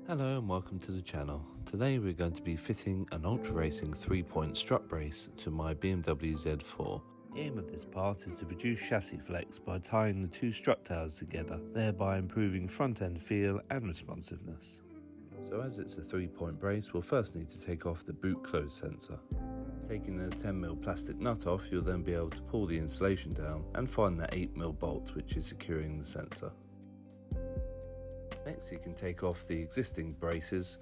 Hello and welcome to the channel. Today we're going to be fitting an ultra racing 3-point strut brace to my BMW Z4. The aim of this part is to produce chassis flex by tying the two strut towers together, thereby improving front end feel and responsiveness. So as it's a 3-point brace, we'll first need to take off the boot close sensor. Taking the 10mm plastic nut off, you'll then be able to pull the insulation down and find the 8mm bolt which is securing the sensor. Next you can take off the existing braces.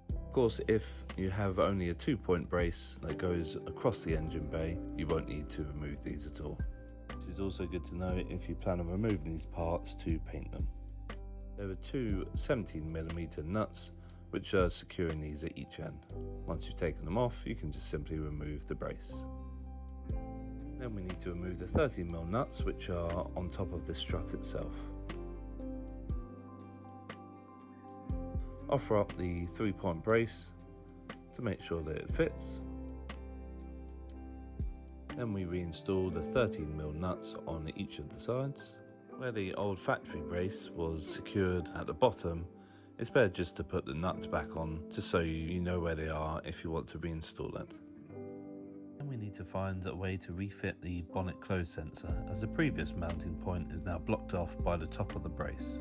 Of course, if you have only a 2-point brace that goes across the engine bay, you won't need to remove these at all. This is also good to know if you plan on removing these parts to paint them. There are two 17mm nuts which are securing these at each end. Once you've taken them off, you can just simply remove the brace. Then we need to remove the 13mm nuts which are on top of the strut itself. Offer up the 3-point brace to make sure that it fits. Then we reinstall the 13mm nuts on each of the sides. Where the old factory brace was secured at the bottom, it's better just to put the nuts back on, just so you know where they are if you want to reinstall it. Then we need to find a way to refit the bonnet close sensor, as the previous mounting point is now blocked off by the top of the brace.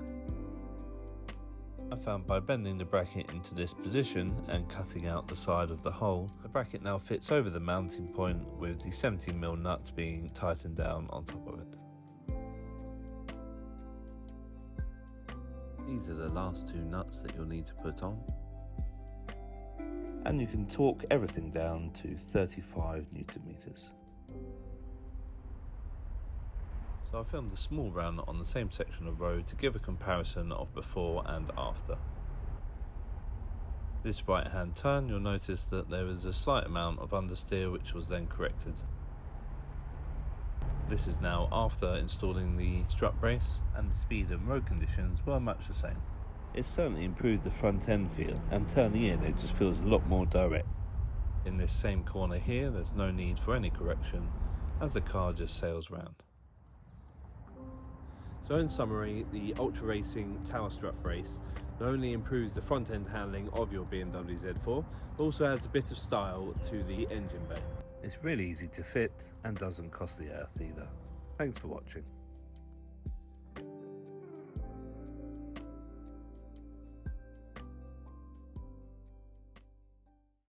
I found by bending the bracket into this position and cutting out the side of the hole, the bracket now fits over the mounting point with the 17mm nuts being tightened down on top of it. These are the last two nuts that you'll need to put on. And you can torque everything down to 35 Newton meters. So I filmed a small run on the same section of road to give a comparison of before and after. This right hand turn, you'll notice that there is a slight amount of understeer which was then corrected. This is now after installing the strut brace, and the speed and road conditions were much the same. It's certainly improved the front end feel, and turning in it just feels a lot more direct. In this same corner here, there's no need for any correction as the car just sails round. So in summary, the ultra racing tower strut brace not only improves the front end handling of your BMW Z4, but also adds a bit of style to the engine bay. It's really easy to fit and doesn't cost the earth either. Thanks for watching.